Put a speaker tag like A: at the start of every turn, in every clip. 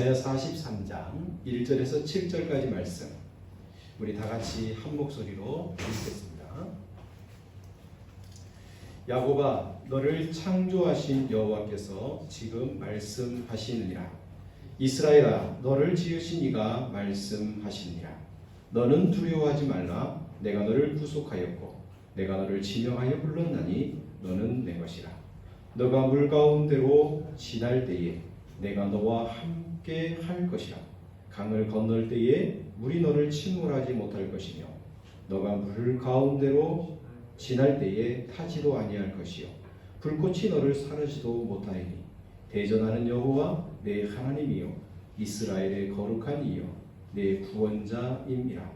A: 이사야 43장 1절에서 7절까지 말씀 우리 다 같이 한 목소리로 읽겠습니다. 야곱아, 너를 창조하신 여호와께서 지금 말씀하시느니라. 이스라엘아, 너를 지으신 이가 말씀하시느니라. 너는 두려워하지 말라. 내가 너를 구속하였고 내가 너를 지명하여 불렀나니 너는 내 것이라. 너가 물 가운데로 지날 때에 내가 너와 함께 할 것이라. 강을 건널 때에 물이 너를 침몰하지 못할 것이며 너가 물 가운데로 지날 때에 타지도 아니할 것이요 불꽃이 너를 사르지도 못하리니 대전하는 여호와 내 하나님이요 이스라엘의 거룩한 이요 내 구원자임이라.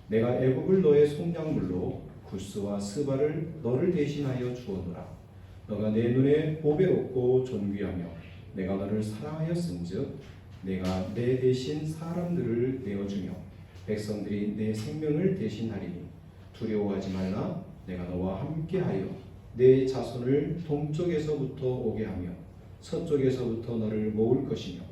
A: 내가 애굽을 너의 속량물로 구스와 스바를 너를 대신하여 주었노라. 너가 내 눈에 보배롭고 존귀하며 내가 너를 사랑하였은즉 내가 내 대신 사람들을 내어주며 백성들이 내 생명을 대신하리니 두려워하지 말라. 내가 너와 함께하여 내 자손을 동쪽에서부터 오게 하며 서쪽에서부터 너를 모을 것이며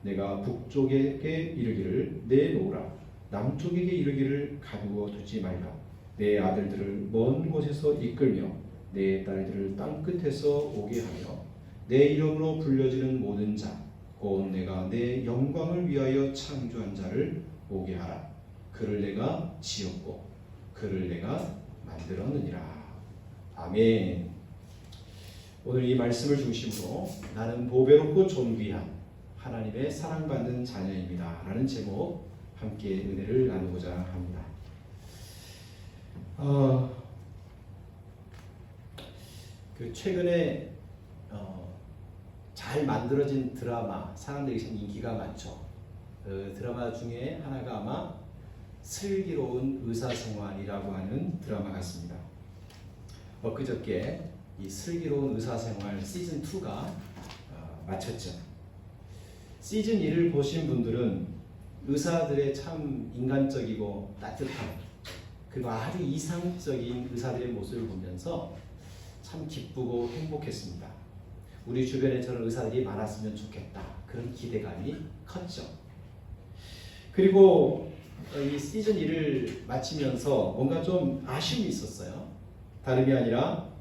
A: 내가 북쪽에게 이르기를 내놓으라. 남쪽에게 이르기를 가두어 두지 말라. 내 아들들을 먼 곳에서 이끌며 내 딸들을 땅끝에서 오게 하며 내 이름으로 불려지는 모든 자 곧 내가 내 영광을 위하여 창조한 자를 오게 하라. 그를 내가 지었고 그를 내가 만들었느니라. 아멘. 오늘 이 말씀을 중심으로 나는 보배롭고 존귀한 하나님의 사랑받는 자녀입니다 라는 제목 함께 은혜를 나누고자 합니다. 최근에 잘 만들어진 드라마, 사람들이 참 인기가 많죠. 그 드라마 중에 하나가 아마 슬기로운 의사생활이라고 하는 드라마 같습니다. 엊그저께 이 슬기로운 의사생활 시즌 2가 마쳤죠. 시즌 1을 보신 분들은 의사들의 참 인간적이고 따뜻한 그리고 아주 이상적인 의사들의 모습을 보면서 참 기쁘고 행복했습니다. 우리 주변에 저런 의사들이 많았으면 좋겠다. 그런 기대감이 컸죠. 그리고 이 시즌 1을 마치면서 뭔가 좀 아쉬움이 있었어요. 다름이 아니라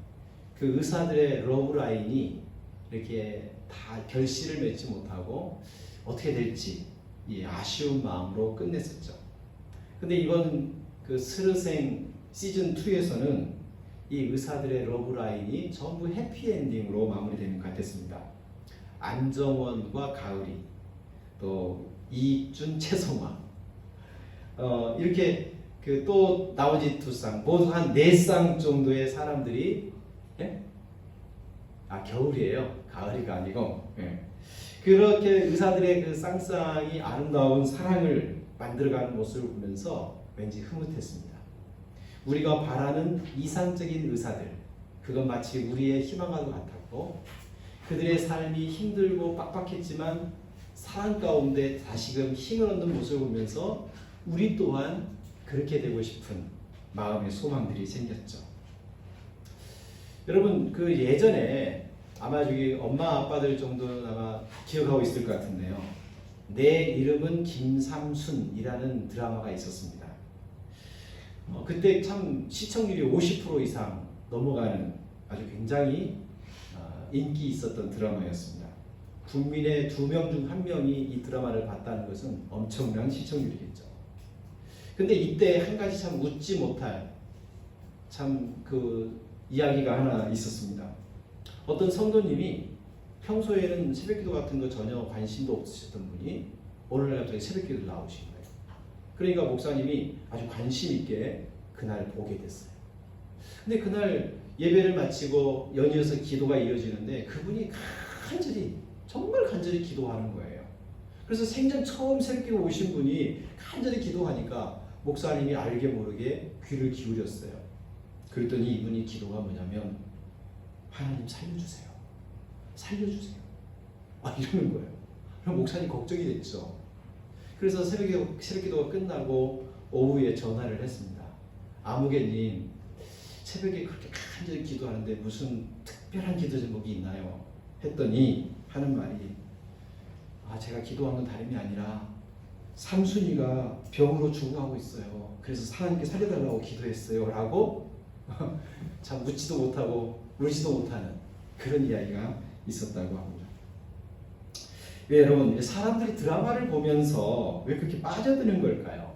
A: 그 의사들의 러브라인이 이렇게 다 결실을 맺지 못하고 어떻게 될지 이 아쉬운 마음으로 끝냈었죠. 근데 이번 그 스르생 시즌 2에서는 이 의사들의 러브라인이 전부 해피엔딩으로 마무리되는 것 같았습니다. 안정원과 가을이, 또 이익준, 최성화, 이렇게 그 또 나머지 두 쌍, 모두 한 4쌍 정도의 사람들이, 예? 겨울이에요. 가을이가 아니고, 예. 그렇게 의사들의 그 쌍쌍이 아름다운 사랑을 만들어가는 모습을 보면서 왠지 흐뭇했습니다. 우리가 바라는 이상적인 의사들, 그건 마치 우리의 희망과도 같았고 그들의 삶이 힘들고 빡빡했지만 사랑 가운데 다시금 힘을 얻는 모습을 보면서 우리 또한 그렇게 되고 싶은 마음의 소망들이 생겼죠. 여러분, 그 예전에 아마 저기 엄마 아빠들 정도는 아마 기억하고 있을 것 같은데요. 내 이름은 김삼순이라는 드라마가 있었습니다. 그때 참 시청률이 50% 이상 넘어가는 아주 굉장히 인기 있었던 드라마였습니다. 국민의 2명 중 1명이 이 드라마를 봤다는 것은 엄청난 시청률이겠죠. 근데 이때 한 가지 참 웃지 못할 참 그 이야기가 하나 있었습니다. 어떤 성도님이 평소에는 새벽기도 같은 거 전혀 관심도 없으셨던 분이 어느 날 갑자기 새벽기도를 나오신 거예요. 그러니까 목사님이 아주 관심 있게 그날 보게 됐어요. 근데 그날 예배를 마치고 연이어서 기도가 이어지는데 그분이 간절히, 정말 간절히 기도하는 거예요. 그래서 생전 처음 새벽기도 오신 분이 간절히 기도하니까 목사님이 알게 모르게 귀를 기울였어요. 그랬더니 이분이 기도가 뭐냐면 하나님 살려주세요. 살려주세요. 이러는 거예요. 그럼 목사님 걱정이 됐죠. 그래서 새벽기도가 끝나고 오후에 전화를 했습니다. 아무개님, 새벽에 그렇게 간절히 기도하는데 무슨 특별한 기도 제목이 있나요? 했더니 하는 말이 제가 기도한 건 다름이 아니라 삼순이가 병으로 죽어가고 있어요. 그래서 하나님께 살려달라고 기도했어요. 라고 참 묻지도 못하고 울지도 못하는 그런 이야기가 있었다고 합니다. 여러분, 사람들이 드라마를 보면서 왜 그렇게 빠져드는 걸까요?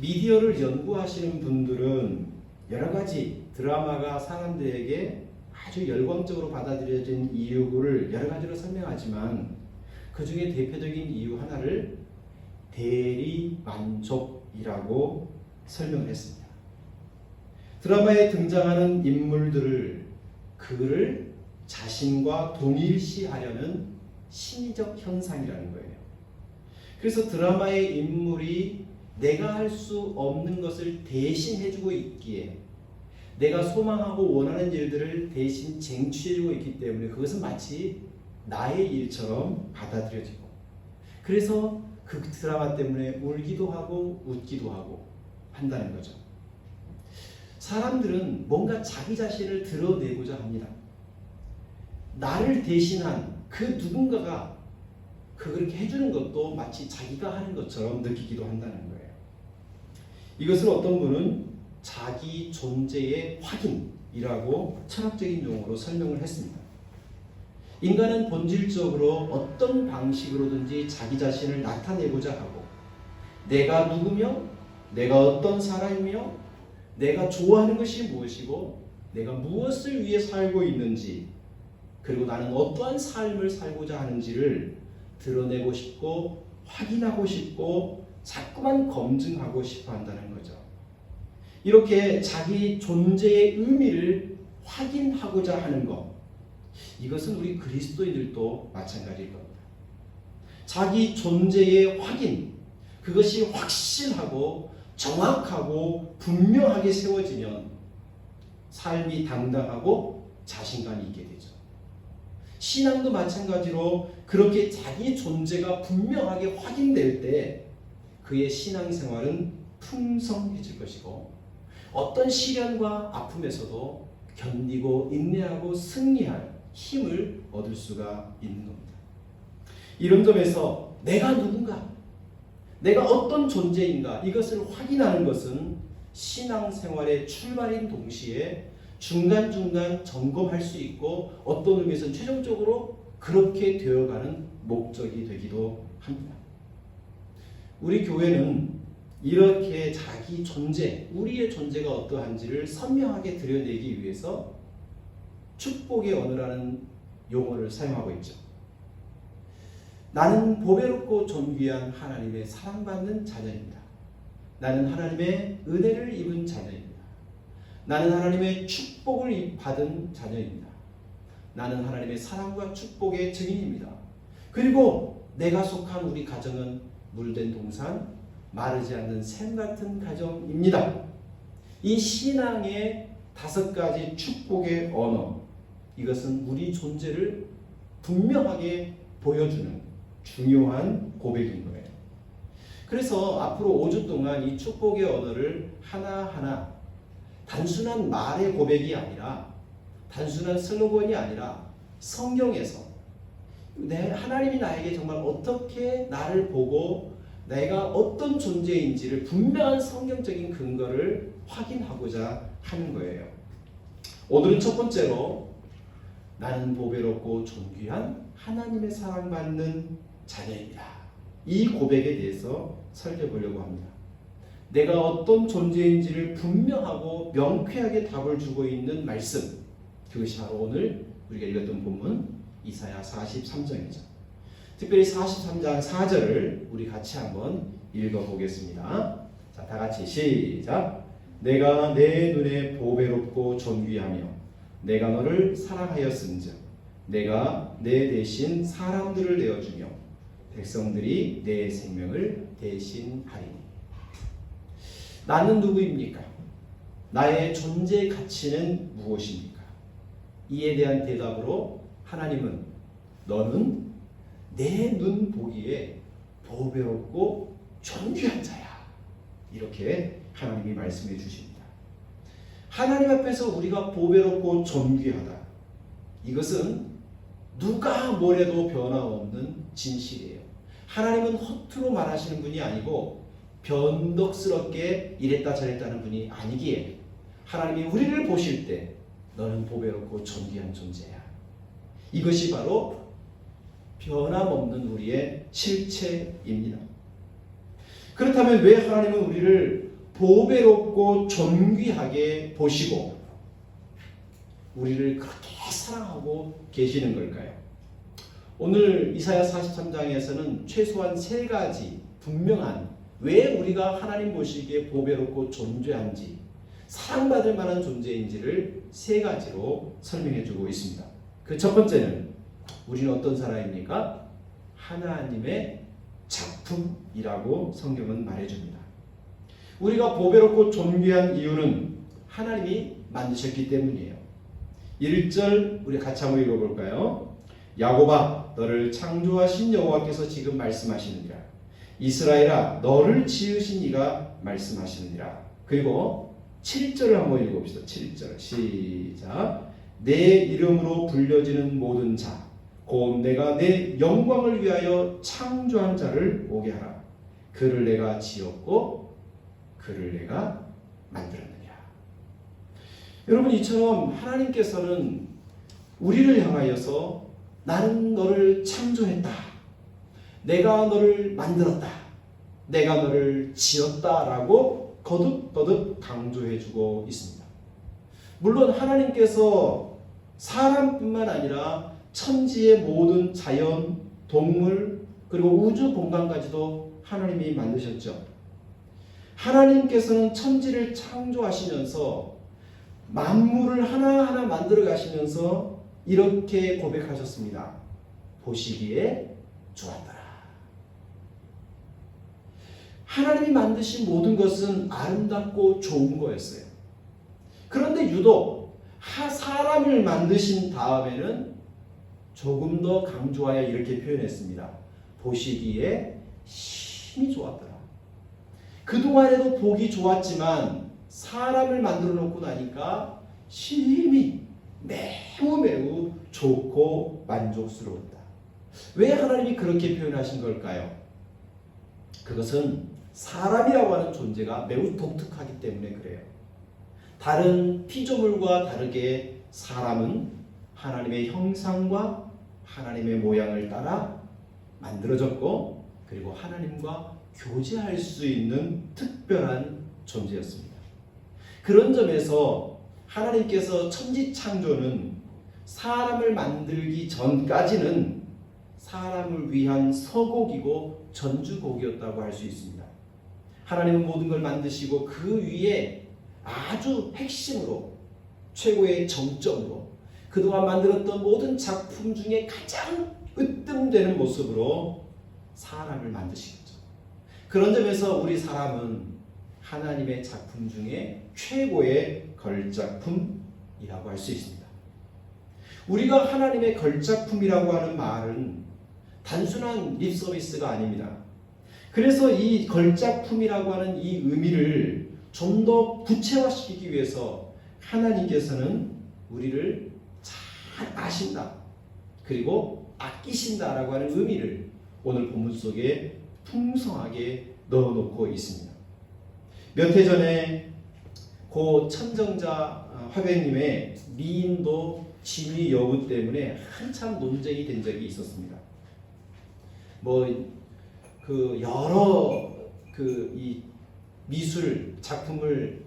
A: 미디어를 연구하시는 분들은 여러 가지 드라마가 사람들에게 아주 열광적으로 받아들여진 이유를 여러 가지로 설명하지만 그 중에 대표적인 이유 하나를 대리만족이라고 설명을 했습니다. 드라마에 등장하는 인물들을 그를 자신과 동일시하려는 심리적 현상이라는 거예요. 그래서 드라마의 인물이 내가 할 수 없는 것을 대신 해주고 있기에 내가 소망하고 원하는 일들을 대신 쟁취해주고 있기 때문에 그것은 마치 나의 일처럼 받아들여지고 그래서 그 드라마 때문에 울기도 하고 웃기도 하고 한다는 거죠. 사람들은 뭔가 자기 자신을 드러내고자 합니다. 나를 대신한 그 누군가가 그렇게 해주는 것도 마치 자기가 하는 것처럼 느끼기도 한다는 거예요. 이것을 어떤 분은 자기 존재의 확인이라고 철학적인 용어로 설명을 했습니다. 인간은 본질적으로 어떤 방식으로든지 자기 자신을 나타내고자 하고 내가 누구며 내가 어떤 사람이며 내가 좋아하는 것이 무엇이고 내가 무엇을 위해 살고 있는지 그리고 나는 어떠한 삶을 살고자 하는지를 드러내고 싶고 확인하고 싶고 자꾸만 검증하고 싶어 한다는 거죠. 이렇게 자기 존재의 의미를 확인하고자 하는 것, 이것은 우리 그리스도인들도 마찬가지일 겁니다. 자기 존재의 확인, 그것이 확실하고 정확하고 분명하게 세워지면 삶이 당당하고 자신감이 있게 되죠. 신앙도 마찬가지로 그렇게 자기 존재가 분명하게 확인될 때 그의 신앙생활은 풍성해질 것이고 어떤 시련과 아픔에서도 견디고 인내하고 승리할 힘을 얻을 수가 있는 겁니다. 이런 점에서 내가 누군가, 내가 어떤 존재인가 이것을 확인하는 것은 신앙생활의 출발인 동시에 중간중간 점검할 수 있고 어떤 의미에서는 최종적으로 그렇게 되어가는 목적이 되기도 합니다. 우리 교회는 이렇게 자기 존재, 우리의 존재가 어떠한지를 선명하게 드러내기 위해서 축복의 언어라는 용어를 사용하고 있죠. 나는 보배롭고 존귀한 하나님의 사랑받는 자녀입니다. 나는 하나님의 은혜를 입은 자녀입니다. 나는 하나님의 축복을 받은 자녀입니다. 나는 하나님의 사랑과 축복의 증인입니다. 그리고 내가 속한 우리 가정은 물된 동산, 마르지 않는 샘 같은 가정입니다. 이 신앙의 5가지 축복의 언어, 이것은 우리 존재를 분명하게 보여주는 중요한 고백인 거예요. 그래서 앞으로 5주 동안 이 축복의 언어를 하나하나 단순한 말의 고백이 아니라 단순한 슬로건이 아니라 성경에서 하나님이 나에게 정말 어떻게 나를 보고 내가 어떤 존재인지를 분명한 성경적인 근거를 확인하고자 하는 거예요. 오늘은 첫 번째로 나는 보배롭고 존귀한 하나님의 사랑받는 자녀입니다. 이 고백에 대해서 살펴보려고 합니다. 내가 어떤 존재인지를 분명하고 명쾌하게 답을 주고 있는 말씀, 그것이 바로 오늘 우리가 읽었던 본문 이사야 43장이죠. 특별히 43장 4절을 우리 같이 한번 읽어보겠습니다. 자, 다 같이 시작. 내가 내 눈에 보배롭고 존귀하며 내가 너를 사랑하였은즉 내가 내 대신 사람들을 내어주며 백성들이 내 생명을 대신하리니. 나는 누구입니까? 나의 존재 가치는 무엇입니까? 이에 대한 대답으로 하나님은 너는 내 눈 보기에 보배롭고 존귀한 자야. 이렇게 하나님이 말씀해 주십니다. 하나님 앞에서 우리가 보배롭고 존귀하다. 이것은 누가 뭐래도 변함없는 진실이에요. 하나님은 허투루 말하시는 분이 아니고 변덕스럽게 이랬다 저랬다는 분이 아니기에 하나님이 우리를 보실 때 너는 보배롭고 존귀한 존재야. 이것이 바로 변함없는 우리의 실체입니다. 그렇다면 왜 하나님은 우리를 보배롭고 존귀하게 보시고 우리를 그렇게 사랑하고 계시는 걸까요? 오늘 이사야 43장에서는 최소한 3가지 분명한 왜 우리가 하나님 보시기에 보배롭고 존귀한지 사랑받을 만한 존재인지를 3가지로 설명해 주고 있습니다. 그 첫 번째는 우리는 어떤 사람입니까? 하나님의 작품이라고 성경은 말해줍니다. 우리가 보배롭고 존귀한 이유는 하나님이 만드셨기 때문이에요. 1절 우리 같이 한번 읽어볼까요? 야곱아 너를 창조하신 여호와께서 지금 말씀하시느니라. 이스라엘아 너를 지으신 이가 말씀하시느니라. 그리고 7절을 한번 읽어봅시다. 7절 시작. 내 이름으로 불려지는 모든 자 곧 내가 내 영광을 위하여 창조한 자를 오게 하라. 그를 내가 지었고 그를 내가 만들었느니라. 여러분 이처럼 하나님께서는 우리를 향하여서 나는 너를 창조했다. 내가 너를 만들었다. 내가 너를 지었다라고 거듭거듭 강조해주고 있습니다. 물론 하나님께서 사람뿐만 아니라 천지의 모든 자연, 동물, 그리고 우주 공간까지도 하나님이 만드셨죠. 하나님께서는 천지를 창조하시면서 만물을 하나하나 만들어 가시면서 이렇게 고백하셨습니다. 보시기에 좋았더라. 하나님이 만드신 모든 것은 아름답고 좋은 거였어요. 그런데 유독 사람을 만드신 다음에는 조금 더 강조하여 이렇게 표현했습니다. 보시기에 심히 좋았더라. 그동안에도 보기 좋았지만 사람을 만들어 놓고 나니까 심히 매우 좋고 만족스러웠다. 왜 하나님이 그렇게 표현하신 걸까요? 그것은 사람이라고 하는 존재가 매우 독특하기 때문에 그래요. 다른 피조물과 다르게 사람은 하나님의 형상과 하나님의 모양을 따라 만들어졌고 그리고 하나님과 교제할 수 있는 특별한 존재였습니다. 그런 점에서 하나님께서 천지창조는 사람을 만들기 전까지는 사람을 위한 서곡이고 전주곡이었다고 할 수 있습니다. 하나님은 모든 걸 만드시고 그 위에 아주 핵심으로 최고의 정점으로 그동안 만들었던 모든 작품 중에 가장 으뜸되는 모습으로 사람을 만드시겠죠. 그런 점에서 우리 사람은 하나님의 작품 중에 최고의 걸작품이라고 할 수 있습니다. 우리가 하나님의 걸작품이라고 하는 말은 단순한 립서비스가 아닙니다. 그래서 이 걸작품이라고 하는 이 의미를 좀 더 구체화시키기 위해서 하나님께서는 우리를 잘 아신다. 그리고 아끼신다라고 하는 의미를 오늘 본문 속에 풍성하게 넣어놓고 있습니다. 몇 해 전에 고 천정자 화백님의 미인도 진위 여부 때문에 한참 논쟁이 된 적이 있었습니다. 여러 이 미술 작품을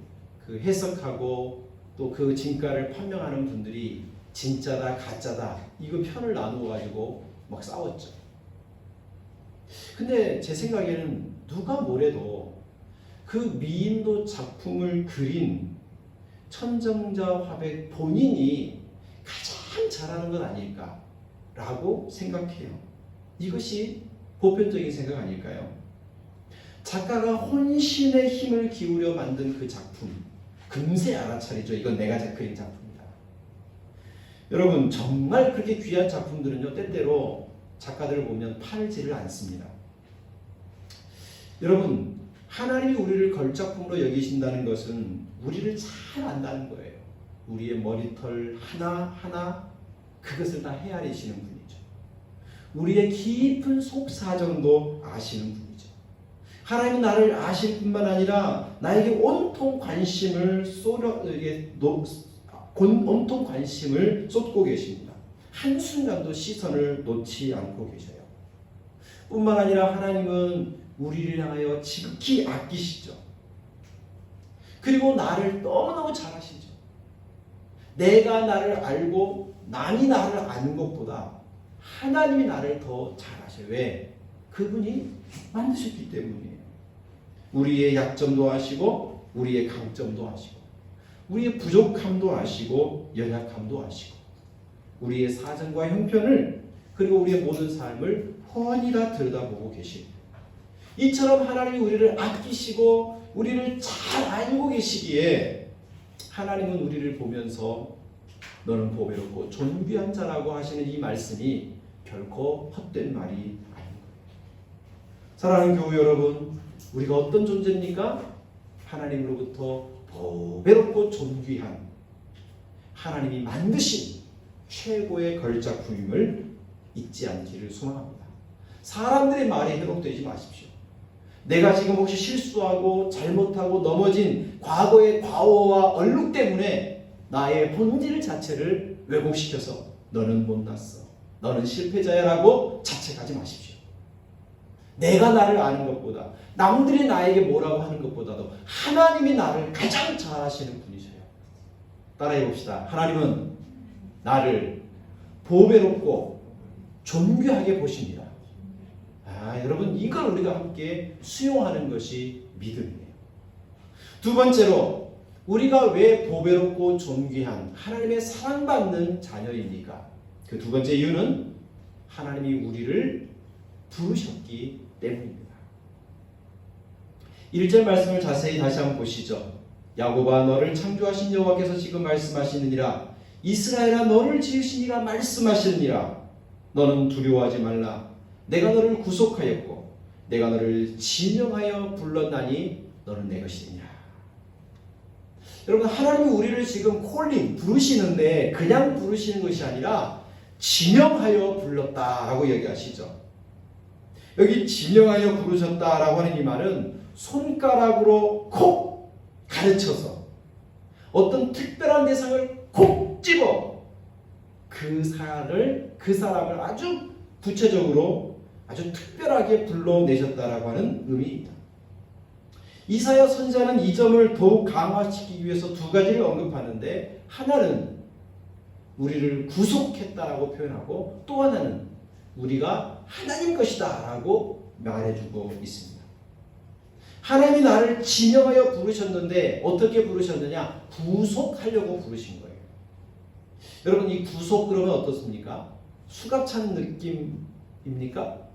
A: 해석하고 또 그 진가를 판명하는 분들이 진짜다 가짜다 이거 편을 나누어 가지고 막 싸웠죠. 근데 제 생각에는 누가 뭐래도 그 미인도 작품을 그린 천정자 화백 본인이 가장 잘하는 건 아닐까라고 생각해요. 이것이 보편적인 생각 아닐까요? 작가가 혼신의 힘을 기울여 만든 그 작품 금세 알아차리죠. 이건 내가 그린 작품이다. 여러분 정말 그렇게 귀한 작품들은요 때때로 작가들을 보면 팔지를 않습니다. 여러분 하나님이 우리를 걸작품으로 여기신다는 것은 우리를 잘 안다는 거예요. 우리의 머리털 하나하나 그것을 다 헤아리시는 분이에요. 우리의 깊은 속사정도 아시는 분이죠. 하나님은 나를 아실 뿐만 아니라 나에게 온통 관심을 쏟고 계십니다. 한순간도 시선을 놓지 않고 계셔요. 뿐만 아니라 하나님은 우리를 향하여 지극히 아끼시죠. 그리고 나를 너무너무 잘 아시죠. 내가 나를 알고 남이 나를 아는 것보다 하나님이 나를 더 잘 아셔요. 왜? 그분이 만드셨기 때문이에요. 우리의 약점도 아시고 우리의 강점도 아시고 우리의 부족함도 아시고 연약함도 아시고 우리의 사정과 형편을 그리고 우리의 모든 삶을 훤히 다 들여다보고 계십니다. 이처럼 하나님이 우리를 아끼시고 우리를 잘 알고 계시기에 하나님은 우리를 보면서 너는 보배롭고 존귀한 자라고 하시는 이 말씀이 결코 헛된 말이 아닌 거예요. 사랑하는 교우 여러분, 우리가 어떤 존재입니까? 하나님으로부터 보배롭고 존귀한 하나님이 만드신 최고의 걸작품임을 잊지 않기를 소망합니다. 사람들의 말에 현혹되지 마십시오. 내가 지금 혹시 실수하고 잘못하고 넘어진 과거의 과오와 얼룩 때문에 나의 본질 자체를 왜곡시켜서 너는 못났어, 너는 실패자야 라고 자책하지 마십시오. 내가 나를 아는 것보다 남들이 나에게 뭐라고 하는 것보다도 하나님이 나를 가장 잘 아시는 분이셔요. 따라해 봅시다. 하나님은 나를 보배롭고 존귀하게 보십니다. 여러분, 이걸 우리가 함께 수용하는 것이 믿음이에요. 두 번째로, 우리가 왜 보배롭고 존귀한 하나님의 사랑받는 자녀입니까? 그 두 번째 이유는 하나님이 우리를 부르셨기 때문입니다. 1절 말씀을 자세히 다시 한번 보시죠. 야곱아, 너를 창조하신 여호와께서 지금 말씀하시느니라. 이스라엘아, 너를 지으시니라 말씀하시느니라. 너는 두려워하지 말라. 내가 너를 구속하였고 내가 너를 지명하여 불렀나니 너는 내 것이니라. 여러분, 하나님이 우리를 지금 부르시는데 그냥 부르시는 것이 아니라 지명하여 불렀다라고 얘기하시죠. 여기 지명하여 부르셨다라고 하는 이 말은 손가락으로 콕 가르쳐서 어떤 특별한 대상을 콕 집어 그 사람을 아주 구체적으로 아주 특별하게 불러내셨다라고 하는 의미입니다. 이사야 선지자는 이 점을 더욱 강화시키기 위해서 두 가지를 언급하는데, 하나는 우리를 구속했다라고 표현하고 또 하나는 우리가 하나님 것이다 라고 말해주고 있습니다. 하나님이 나를 지명하여 부르셨는데 어떻게 부르셨느냐? 구속하려고 부르신 거예요. 여러분, 이 구속 그러면 어떻습니까? 수갑찬 느낌입니까?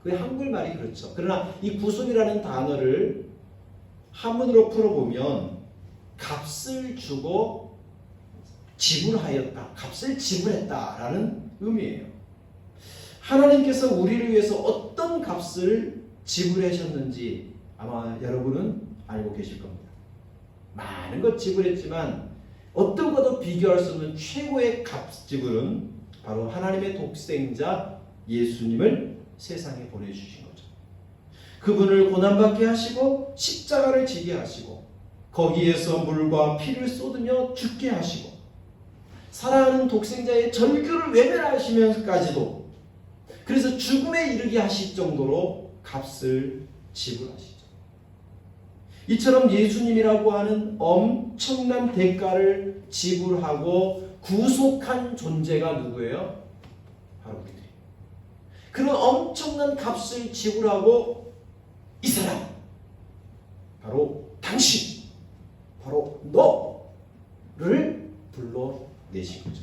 A: 그게 한글말이 그렇죠. 그러나 이 구속이라는 단어를 한문으로 풀어보면 값을 주고 지불하였다, 값을 지불했다라는 의미예요. 하나님께서 우리를 위해서 어떤 값을 지불하셨는지 아마 여러분은 알고 계실 겁니다. 많은 것 지불했지만 어떤 것도 비교할 수 없는 최고의 값 지불은 바로 하나님의 독생자 예수님을 세상에 보내주신 거죠. 그분을 고난받게 하시고 십자가를 지게 하시고 거기에서 물과 피를 쏟으며 죽게 하시고 사랑하는 독생자의 절규를 외면하시면서까지도 그래서 죽음에 이르게 하실 정도로 값을 지불하시죠. 이처럼 예수님이라고 하는 엄청난 대가를 지불하고 구속한 존재가 누구예요? 바로 우리들이에요. 그런 엄청난 값을 지불하고 이 사람, 바로 당신, 바로 너를 불러내신 거죠.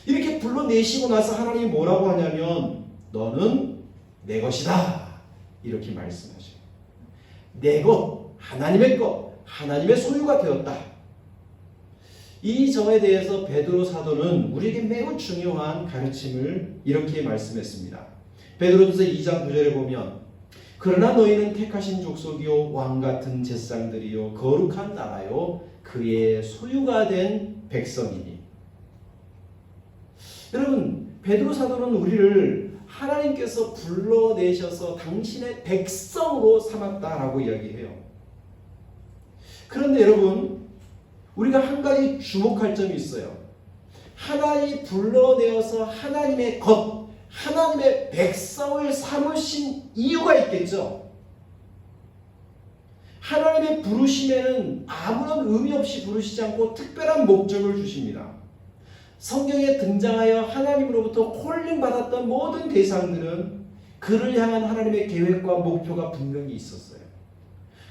A: 이렇게 불러내시고 나서 하나님이 뭐라고 하냐면 너는 내 것이다 이렇게 말씀하셔요. 내 것, 하나님의 것, 하나님의 소유가 되었다. 이 점에 대해서 베드로 사도는 우리에게 매우 중요한 가르침을 이렇게 말씀했습니다. 베드로전서 2장 9절에 보면 그러나 너희는 택하신 족속이요 왕같은 제사장들이요 거룩한 나라요 그의 소유가 된 백성이니. 여러분, 베드로 사도는 우리를 하나님께서 불러내셔서 당신의 백성으로 삼았다라고 이야기해요. 그런데 여러분, 우리가 한 가지 주목할 점이 있어요. 하나님이 불러내어서 하나님의 것, 하나님의 백성을 삼으신 이유가 있겠죠. 하나님의 부르심에는 아무런 의미 없이 부르시지 않고 특별한 목적을 주십니다. 성경에 등장하여 하나님으로부터 콜링 받았던 모든 대상들은 그를 향한 하나님의 계획과 목표가 분명히 있었어요.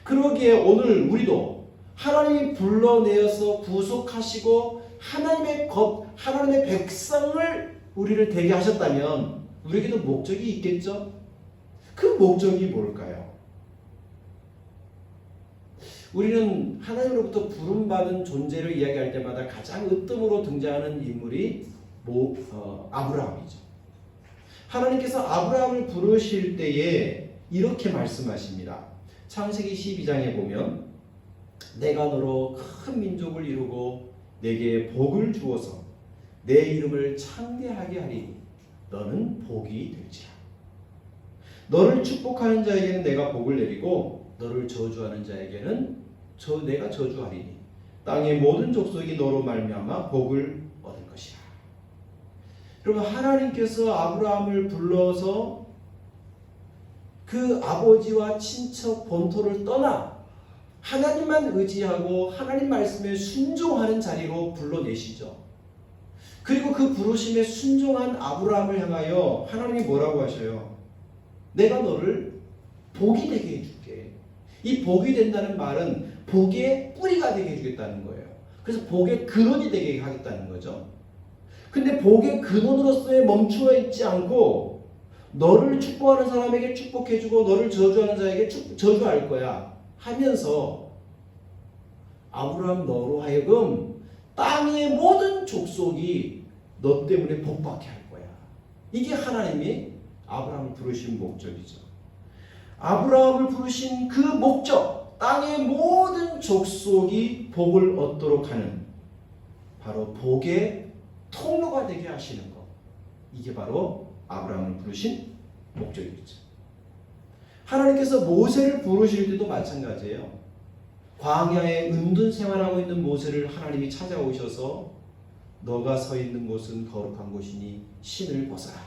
A: 그러기에 오늘 우리도 하나님이 불러내어서 구속하시고 하나님의 것, 하나님의 백성을 우리를 되게 하셨다면 우리에게도 목적이 있겠죠? 그 목적이 뭘까요? 우리는 하나님으로부터 부름받은 존재를 이야기할 때마다 가장 으뜸으로 등장하는 인물이 아브라함이죠. 하나님께서 아브라함을 부르실 때에 이렇게 말씀하십니다. 창세기 12장에 보면 내가 너로 큰 민족을 이루고 내게 복을 주어서 내 이름을 창대하게 하리니 너는 복이 될지라. 너를 축복하는 자에게는 내가 복을 내리고 너를 저주하는 자에게는 내가 저주하리니 땅의 모든 족속이 너로 말미암아 복을 얻을 것이라. 여러분, 하나님께서 아브라함을 불러서 그 아버지와 친척 본토를 떠나 하나님만 의지하고 하나님 말씀에 순종하는 자리로 불러내시죠. 그리고 그 부르심에 순종한 아브라함을 향하여 하나님이 뭐라고 하셔요? 내가 너를 복이 되게 해줄게. 이 복이 된다는 말은 복의 뿌리가 되게 해주겠다는 거예요. 그래서 복의 근원이 되게 하겠다는 거죠. 근데 복의 근원으로서에 멈추어 있지 않고 너를 축복하는 사람에게 축복해주고 너를 저주하는 자에게 저주할 거야 하면서 아브라함 너로 하여금 땅의 모든 족속이 너 때문에 복받게 할 거야. 이게 하나님이 아브라함을 부르신 목적이죠. 아브라함을 부르신 그 목적, 땅의 모든 족속이 복을 얻도록 하는 바로 복의 통로가 되게 하시는 것. 이게 바로 아브라함을 부르신 목적이죠. 하나님께서 모세를 부르실 때도 마찬가지예요. 광야에 은둔 생활하고 있는 모세를 하나님이 찾아오셔서 너가 서 있는 곳은 거룩한 곳이니 신을 벗어라.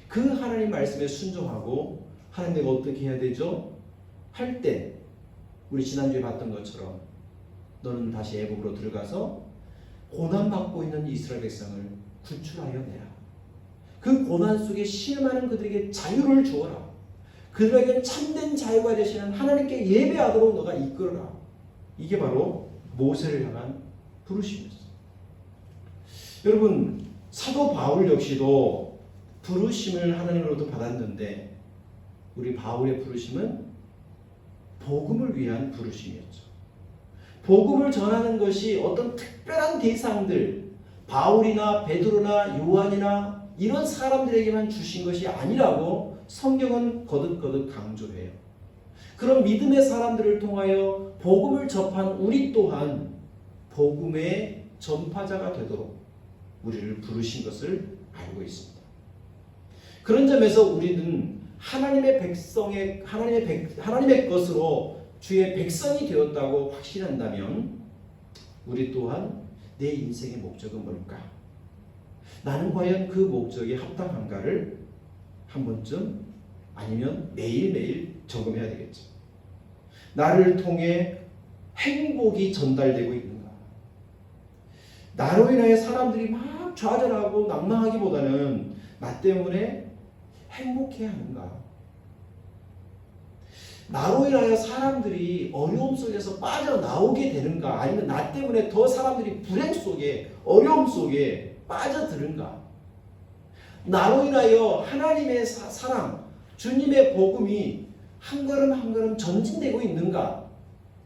A: 그 하나님 말씀에 순종하고 하나님 내가 어떻게 해야 되죠? 할 때 우리 지난주에 봤던 것처럼 너는 다시 애굽으로 들어가서 고난받고 있는 이스라엘 백성을 구출하여 내라. 그 고난 속에 신음하는 그들에게 자유를 주어라. 그들에게 참된 자유가 되시는 하나님께 예배하도록 너가 이끌어라. 이게 바로 모세를 향한 부르심이었어요. 여러분, 사도 바울 역시도 부르심을 하나님으로부터 받았는데 우리 바울의 부르심은 복음을 위한 부르심이었죠. 복음을 전하는 것이 어떤 특별한 대상들, 바울이나 베드로나 요한이나 이런 사람들에게만 주신 것이 아니라고 성경은 거듭거듭 강조해요. 그런 믿음의 사람들을 통하여 복음을 접한 우리 또한 복음의 전파자가 되도록 우리를 부르신 것을 알고 있습니다. 그런 점에서 우리는 하나님의 것으로 주의 백성이 되었다고 확신한다면 우리 또한 내 인생의 목적은 뭘까? 나는 과연 그 목적에 합당한가를 한 번쯤 아니면 매일매일 점검해야 되겠죠. 나를 통해 행복이 전달되고 있는가? 나로 인하여 사람들이 막 좌절하고 낭망하기보다는 나 때문에 행복해야 하는가? 나로 인하여 사람들이 어려움 속에서 빠져나오게 되는가? 아니면 나 때문에 더 사람들이 불행 속에 어려움 속에 빠져드는가? 나로 인하여 하나님의 사랑, 주님의 복음이 한 걸음 한 걸음 전진되고 있는가?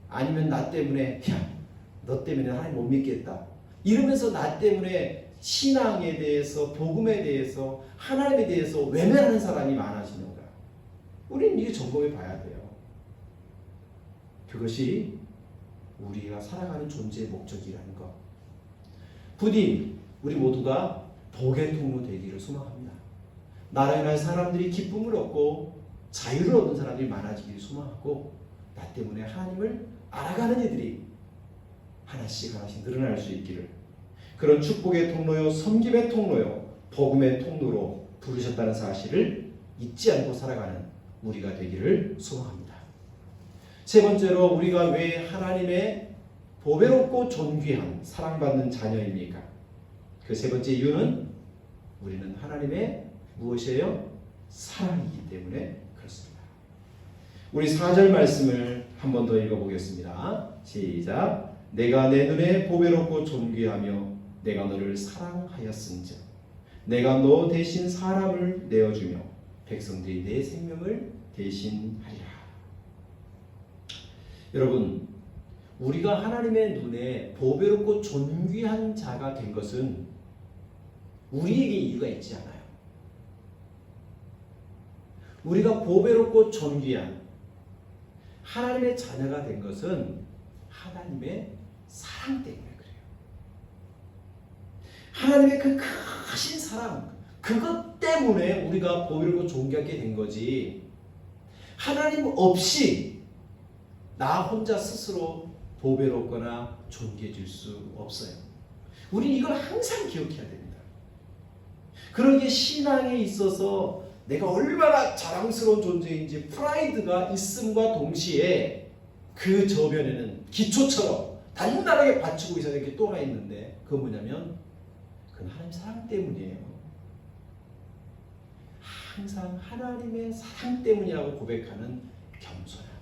A: 아니면 나 때문에 너 때문에 하나님 못 믿겠다 이러면서 나 때문에 신앙에 대해서 복음에 대해서 하나님에 대해서 외면하는 사람이 많아지는가? 우리는 이게 점검해 봐야 돼요. 그것이 우리가 살아가는 존재의 목적이라는 것. 부디 우리 모두가 복의 통로 되기를 소망합니다. 나로 인한 사람들이 기쁨을 얻고 자유를 얻는 사람들이 많아지기를 소망하고, 나 때문에 하나님을 알아가는 이들이 하나씩 늘어날 수 있기를, 그런 축복의 통로요, 섬김의 통로요, 복음의 통로로 부르셨다는 사실을 잊지 않고 살아가는 우리가 되기를 소망합니다. 세 번째로, 우리가 왜 하나님의 보배롭고 존귀한 사랑받는 자녀입니까? 그 세 번째 이유는 우리는 하나님의 무엇이에요? 사랑이기 때문에 그렇습니다. 우리 4절 말씀을 한 번 더 읽어보겠습니다. 시작. 내가 내 눈에 보배롭고 존귀하며 내가 너를 사랑하였은즉 내가 너 대신 사람을 내어주며 백성들이 내 생명을 대신하리라. 여러분, 우리가 하나님의 눈에 보배롭고 존귀한 자가 된 것은 우리에게 이유가 있지 않아요. 우리가 보배롭고 존귀한 하나님의 자녀가 된 것은 하나님의 사랑 때문에 그래요. 하나님의 그 크신 사랑, 그것 때문에 우리가 보배롭고 존귀하게 된 거지, 하나님 없이 나 혼자 스스로 보배롭거나 존귀해질 수 없어요. 우리 이걸 항상 기억해야 됩니다. 그러기에 신앙에 있어서 내가 얼마나 자랑스러운 존재인지 프라이드가 있음과 동시에 그 저변에는 기초처럼 단단하게 받치고 있어야 될 게 또 하나 있는데, 그건 뭐냐면 그건 하나님 사랑 때문이에요. 항상 하나님의 사랑 때문이라고 고백하는 겸손함.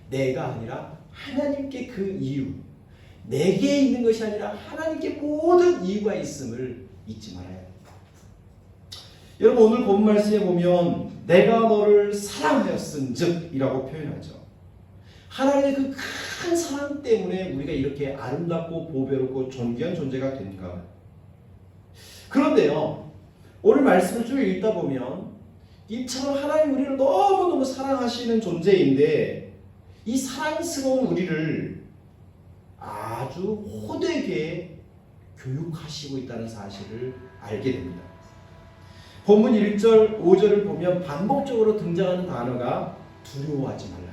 A: 내가 아니라 하나님께 그 이유, 내게 있는 것이 아니라 하나님께 모든 이유가 있음을 잊지 말아야 합니다. 여러분, 오늘 본 말씀에 보면 내가 너를 사랑하였은즉 이라고 표현하죠. 하나님의 그 큰 사랑 때문에 우리가 이렇게 아름답고 보배롭고 존귀한 존재가 된가. 그런데요, 오늘 말씀을 쭉 읽다 보면 이처럼 하나님 우리를 너무너무 사랑하시는 존재인데, 이 사랑스러운 우리를 아주 호되게 교육하시고 있다는 사실을 알게 됩니다. 본문 1절, 5절을 보면 반복적으로 등장하는 단어가 두려워하지 말라.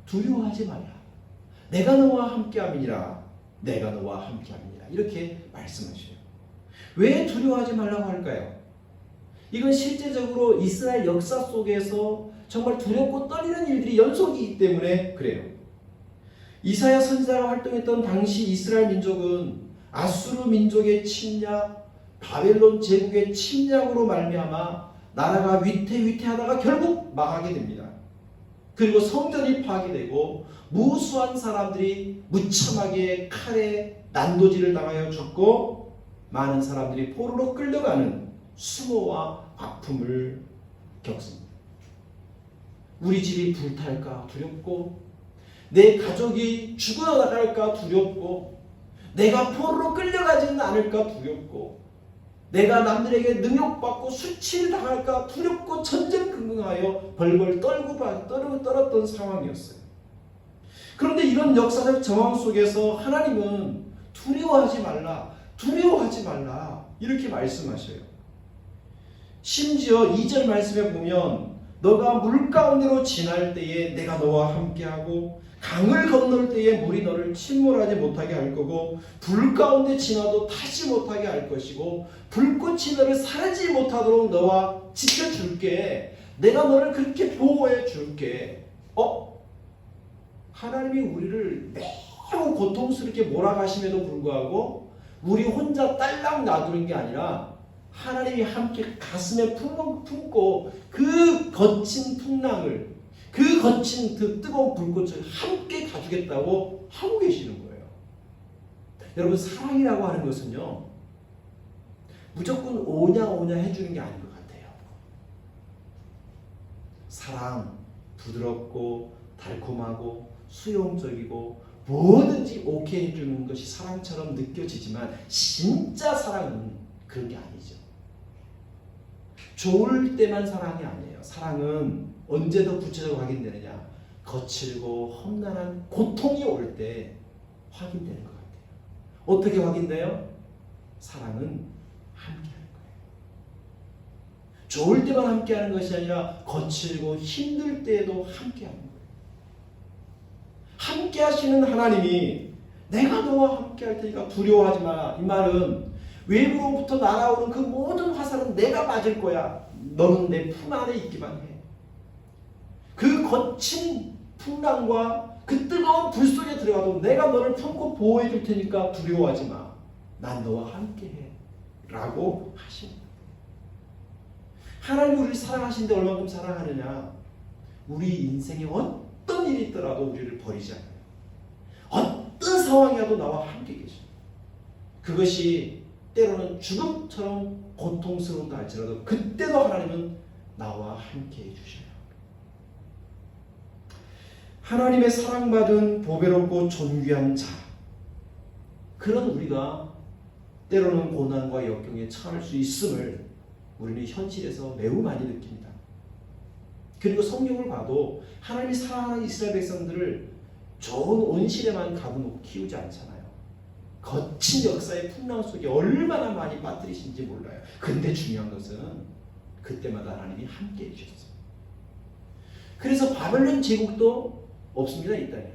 A: 두려워하지 말라. 내가 너와 함께함이니라. 내가 너와 함께함이니라. 이렇게 말씀하셔요. 왜 두려워하지 말라고 할까요? 이건 실제적으로 이스라엘 역사 속에서 정말 두렵고 떨리는 일들이 연속이기 때문에 그래요. 이사야 선지자가 활동했던 당시 이스라엘 민족은 아수르 민족의 침략, 바벨론 제국의 침략으로 말미암아 나라가 위태위태하다가 결국 망하게 됩니다. 그리고 성전이 파괴되고 무수한 사람들이 무참하게 칼에 난도질을 당하여 죽고, 많은 사람들이 포로로 끌려가는 수모와 아픔을 겪습니다. 우리 집이 불탈까 두렵고, 내 가족이 죽어나갈까 두렵고, 내가 포로로 끌려가지는 않을까 두렵고, 내가 남들에게 능욕받고 수치를 당할까 두렵고 전전긍긍하여 벌벌 떨었던 상황이었어요. 그런데 이런 역사적 정황 속에서 하나님은 두려워하지 말라, 두려워하지 말라 이렇게 말씀하셔요. 심지어 2절 말씀에 보면 너가 물 가운데로 지날 때에 내가 너와 함께하고, 강을 건널 때에 물이 너를 침몰하지 못하게 할 거고, 불 가운데 지나도 타지 못하게 할 것이고, 불꽃이 너를 사라지지 못하도록 너와 지켜줄게. 내가 너를 그렇게 보호해 줄게. 하나님이 우리를 매우 고통스럽게 몰아가심에도 불구하고 우리 혼자 딸랑 놔두는 게 아니라 하나님이 함께 가슴에 품고 그 거친 풍랑을, 그 거친 그 뜨거운 불꽃을 함께 가주겠다고 하고 계시는 거예요. 여러분, 사랑이라고 하는 것은요, 무조건 오냐 해주는 게 아닌 것 같아요. 사랑, 부드럽고 달콤하고 수용적이고 뭐든지 오케이 해주는 것이 사랑처럼 느껴지지만 진짜 사랑은 그런 게 아니죠. 좋을 때만 사랑이 아니에요. 사랑은 언제 더 구체적으로 확인되느냐? 거칠고 험난한 고통이 올 때 확인되는 것 같아요. 어떻게 확인돼요? 사랑은 함께하는 거예요. 좋을 때만 함께하는 것이 아니라 거칠고 힘들 때에도 함께하는 거예요. 함께하시는 하나님이 내가 너와 함께할 테니까 두려워하지 마라. 이 말은 외부로부터 날아오는 그 모든 화살은 내가 맞을 거야. 너는 내 품 안에 있기만 해. 그 거친 풍랑과 그 뜨거운 불 속에 들어가도 내가 너를 품고 보호해 줄 테니까 두려워하지 마. 난 너와 함께해. 라고 하십니다. 하나님이 우리를 사랑하시는데 얼마큼 사랑하느냐. 우리 인생에 어떤 일이 있더라도 우리를 버리지 않아요. 어떤 상황이라도 나와 함께 계십니다. 그것이 때로는 죽음처럼 고통스러운다 할지라도 그때도 하나님은 나와 함께 해주셔요. 하나님의 사랑받은 보배롭고 존귀한 자, 그런 우리가 때로는 고난과 역경에 처할 수 있음을 우리는 현실에서 매우 많이 느낍니다. 그리고 성경을 봐도 하나님이 사랑하는 이스라엘 백성들을 좋은 온실에만 가둬놓고 키우지 않잖아요. 거친 역사의 풍랑 속에 얼마나 많이 빠뜨리신지 몰라요. 근데 중요한 것은 그때마다 하나님이 함께 해주셨어요. 그래서 바벨론 제국도 없습니다. 이 땅에.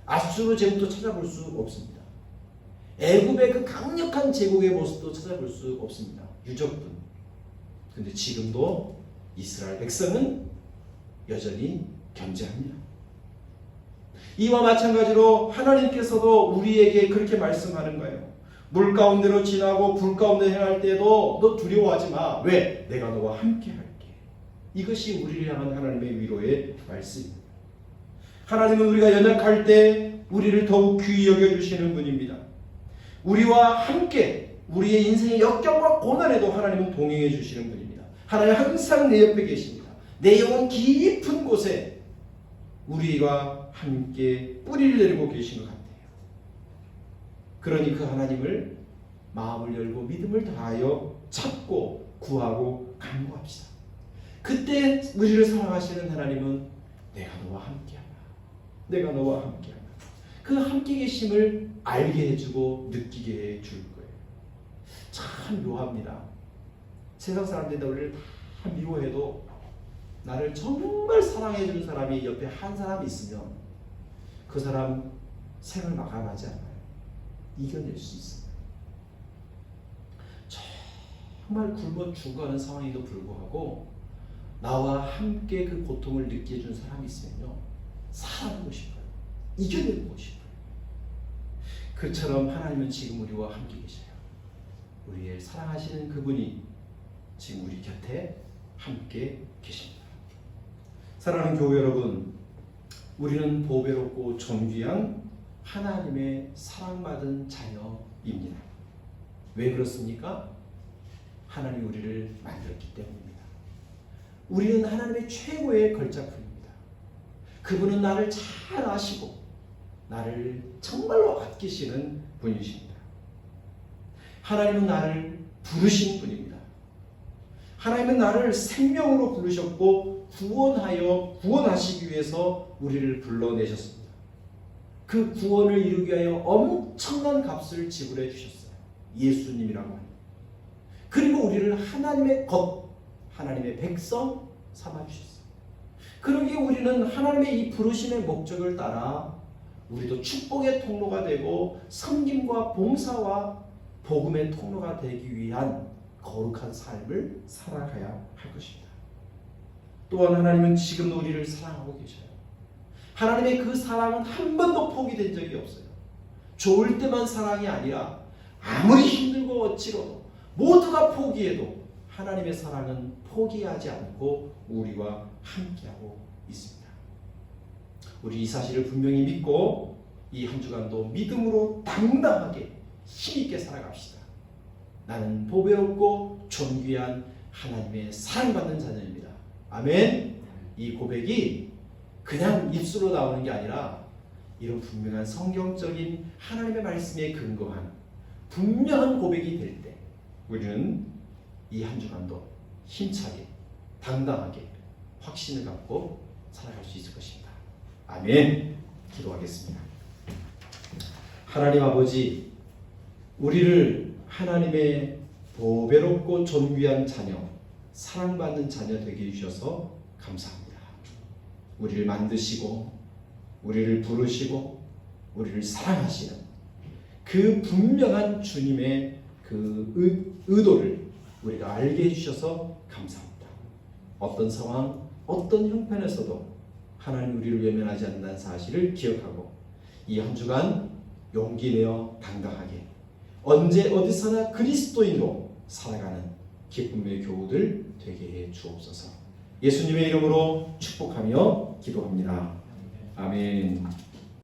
A: 아수르 제국도 찾아볼 수 없습니다. 애굽의 그 강력한 제국의 모습도 찾아볼 수 없습니다. 유적분. 근데 지금도 이스라엘 백성은 여전히 견제합니다. 이와 마찬가지로 하나님께서도 우리에게 그렇게 말씀하는 거예요. 물 가운데로 지나고 불 가운데 행할 때도 너 두려워하지 마. 왜? 내가 너와 함께 할게. 이것이 우리를 향한 하나님의 위로의 말씀입니다. 하나님은 우리가 연약할 때 우리를 더욱 귀히 여겨주시는 분입니다. 우리와 함께 우리의 인생의 역경과 고난에도 하나님은 동행해 주시는 분입니다. 하나님 항상 내 옆에 계십니다. 내 영혼 깊은 곳에 우리와 함께 뿌리를 내리고 계신 것 같아요. 그러니 그 하나님을 마음을 열고 믿음을 다하여 찾고 구하고 간구합시다. 그때 우리를 사랑하시는 하나님은 내가 너와 함께하라. 내가 너와 함께하라. 그 함께 계심을 알게 해주고 느끼게 해줄 거예요. 참 묘합니다. 세상 사람들이 우리를 다 미워해도 나를 정말 사랑해주는 사람이 옆에 한 사람이 있으면 그 사람 생을 마감하지 않아요. 이겨낼 수 있어요. 정말 굶어 죽어가는 상황에도 불구하고 나와 함께 그 고통을 느끼게 해준 사람이 있으면요, 살아보고 싶어요. 이겨내고 싶어요. 그처럼 하나님은 지금 우리와 함께 계셔요. 우리의 사랑하시는 그분이 지금 우리 곁에 함께 계십니다. 사랑하는 교회 여러분, 우리는 보배롭고 존귀한 하나님의 사랑받은 자녀입니다. 왜 그렇습니까? 하나님이 우리를 만들었기 때문입니다. 우리는 하나님의 최고의 걸작품입니다. 그분은 나를 잘 아시고 나를 정말로 아끼시는 분이십니다. 하나님은 나를 부르신 분입니다. 하나님은 나를 생명으로 부르셨고 구원하시기 위해서 우리를 불러내셨습니다. 그 구원을 이루기 위하여 엄청난 값을 지불해 주셨어요. 예수님이라고 합니다. 그리고 우리를 하나님의 것, 하나님의 백성 삼아 주셨어요. 그러기에 우리는 하나님의 이 부르심의 목적을 따라 우리도 축복의 통로가 되고 섬김과 봉사와 복음의 통로가 되기 위한 거룩한 삶을 살아가야 할 것입니다. 또한 하나님은 지금도 우리를 사랑하고 계셔요. 하나님의 그 사랑은 한 번도 포기된 적이 없어요. 좋을 때만 사랑이 아니라 아무리 힘들고 어찌러도 모두가 포기해도 하나님의 사랑은 포기하지 않고 우리와 함께하고 있습니다. 우리 이 사실을 분명히 믿고 이 한 주간도 믿음으로 당당하게 힘있게 살아갑시다. 나는 보배롭고 존귀한 하나님의 사랑받는 자녀입니다. 아멘. 이 고백이 그냥 입술로 나오는 게 아니라 이런 분명한 성경적인 하나님의 말씀에 근거한 분명한 고백이 될 때 우리는 이 한 주간도 힘차게 당당하게 확신을 갖고 살아갈 수 있을 것입니다. 아멘. 기도하겠습니다. 하나님 아버지, 우리를 하나님의 보배롭고 존귀한 자녀, 사랑받는 자녀 되게 해주셔서 감사합니다. 우리를 만드시고 우리를 부르시고 우리를 사랑하시는 그 분명한 주님의 그 의도를 우리가 알게 해주셔서 감사합니다. 어떤 상황, 어떤 형편에서도 하나님 우리를 외면하지 않는다는 사실을 기억하고 이 한 주간 용기 내어 당당하게 언제 어디서나 그리스도인으로 살아가는 기쁨의 교우들 되게 해 주옵소서. 예수님의 이름으로 축복하며 기도합니다. 아멘.